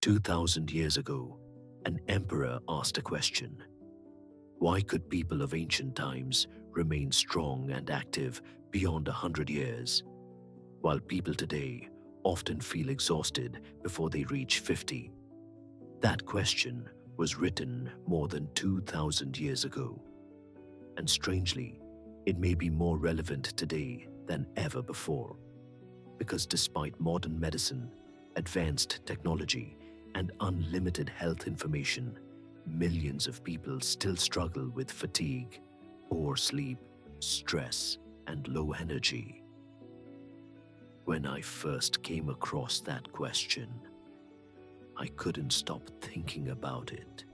2,000 years ago, an emperor asked a question. Why could people of ancient times remain strong and active beyond 100 years, while people today often feel exhausted before they reach 50? That question was written more than 2,000 years ago. And strangely, it may be more relevant today than ever before. Because despite modern medicine, advanced technology, and unlimited health information, millions of people still struggle with fatigue, poor sleep, stress, and low energy. When I first came across that question, I couldn't stop thinking about it.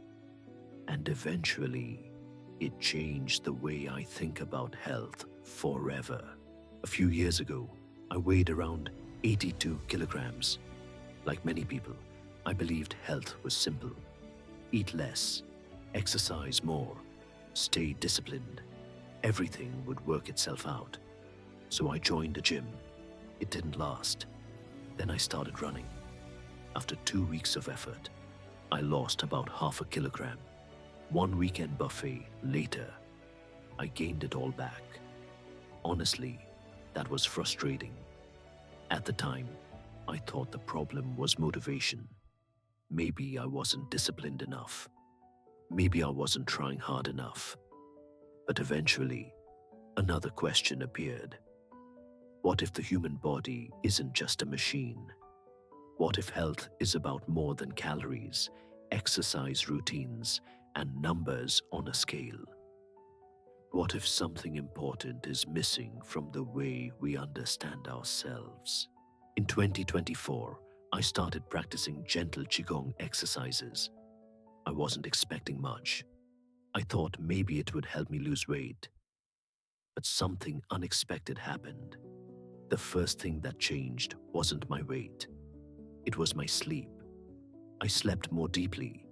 And eventually, it changed the way I think about health forever. A few years ago, I weighed around 82 kilograms. Like many people, I believed health was simple. Eat less, exercise more, stay disciplined. Everything would work itself out. So I joined a gym. It didn't last. Then I started running. After 2 weeks of effort, I lost about half a kilogram. One weekend buffet later, I gained it all back. Honestly, that was frustrating. At the time, I thought the problem was motivation. Maybe I wasn't disciplined enough. Maybe I wasn't trying hard enough. But eventually, another question appeared. What if the human body isn't just a machine? What if health is about more than calories, exercise routines, and numbers on a scale? What if something important is missing from the way we understand ourselves? In 2024, I started practicing gentle Qigong exercises. I wasn't expecting much. I thought maybe it would help me lose weight. But something unexpected happened. The first thing that changed wasn't my weight. It was my sleep. I slept more deeply.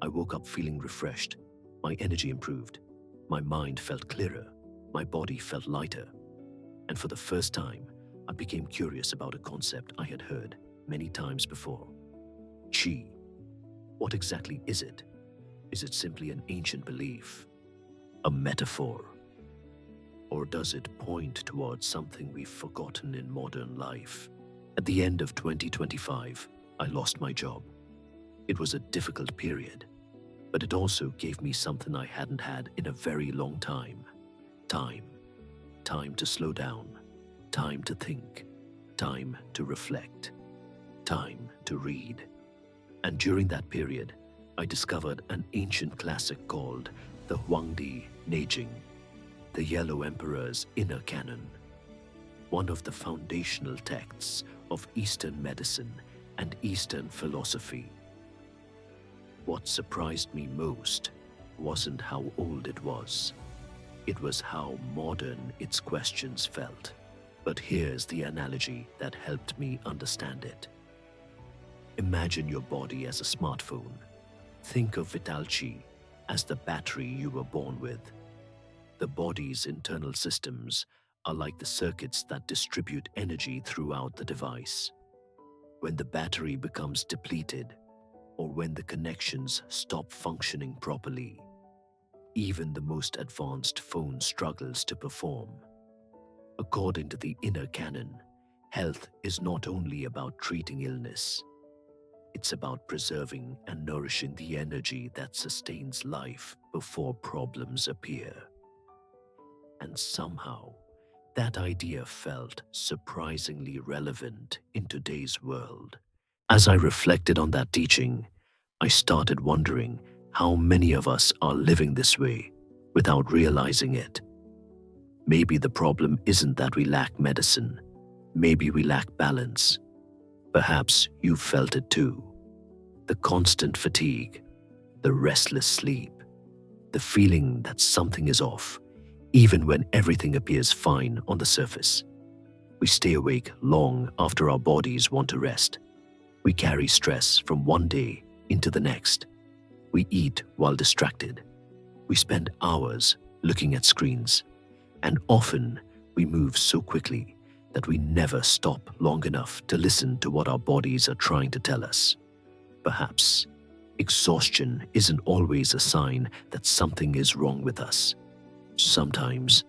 I woke up feeling refreshed. My energy improved. My mind felt clearer. My body felt lighter. And for the first time, I became curious about a concept I had heard many times before. Qi. What exactly is it? Is it simply an ancient belief? A metaphor? Or does it point towards something we've forgotten in modern life? At the end of 2025, I lost my job. It was a difficult period, but it also gave me something I hadn't had in a very long time. Time. Time to slow down. Time to think. Time to reflect. Time to read. And during that period, I discovered an ancient classic called the Huangdi Neijing, the Yellow Emperor's inner canon, one of the foundational texts of Eastern medicine and Eastern philosophy. What surprised me most wasn't how old it was. It was how modern its questions felt. But here's the analogy that helped me understand it. Imagine your body as a smartphone. Think of Vital Qi as the battery you were born with. The body's internal systems are like the circuits that distribute energy throughout the device. When the battery becomes depleted, or when the connections stop functioning properly, even the most advanced phone struggles to perform. According to the inner canon, health is not only about treating illness. It's about preserving and nourishing the energy that sustains life before problems appear. And somehow, that idea felt surprisingly relevant in today's world. As I reflected on that teaching, I started wondering how many of us are living this way without realizing it. Maybe the problem isn't that we lack medicine. Maybe we lack balance. Perhaps you felt it too. The constant fatigue, the restless sleep, the feeling that something is off, even when everything appears fine on the surface. We stay awake long after our bodies want to rest. We carry stress from one day into the next. We eat while distracted. We spend hours looking at screens. And often we move so quickly that we never stop long enough to listen to what our bodies are trying to tell us. Perhaps exhaustion isn't always a sign that something is wrong with us. Sometimes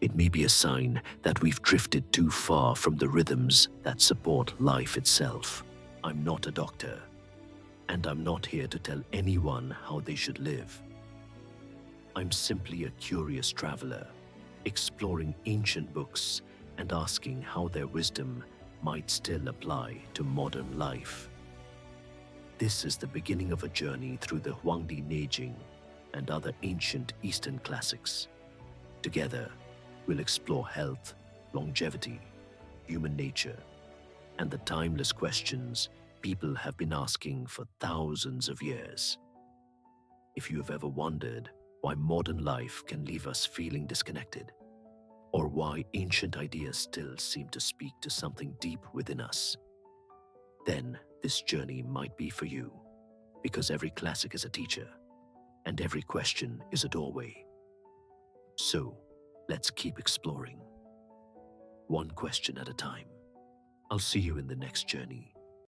it may be a sign that we've drifted too far from the rhythms that support life itself. I'm not a doctor, and I'm not here to tell anyone how they should live. I'm simply a curious traveler, exploring ancient books and asking how their wisdom might still apply to modern life. This is the beginning of a journey through the Huangdi Neijing and other ancient Eastern classics. Together, we'll explore health, longevity, human nature, and the timeless questions people have been asking for thousands of years. If you have ever wondered why modern life can leave us feeling disconnected, or why ancient ideas still seem to speak to something deep within us, then this journey might be for you, because every classic is a teacher, and every question is a doorway. So, let's keep exploring, one question at a time. I'll see you in the next journey.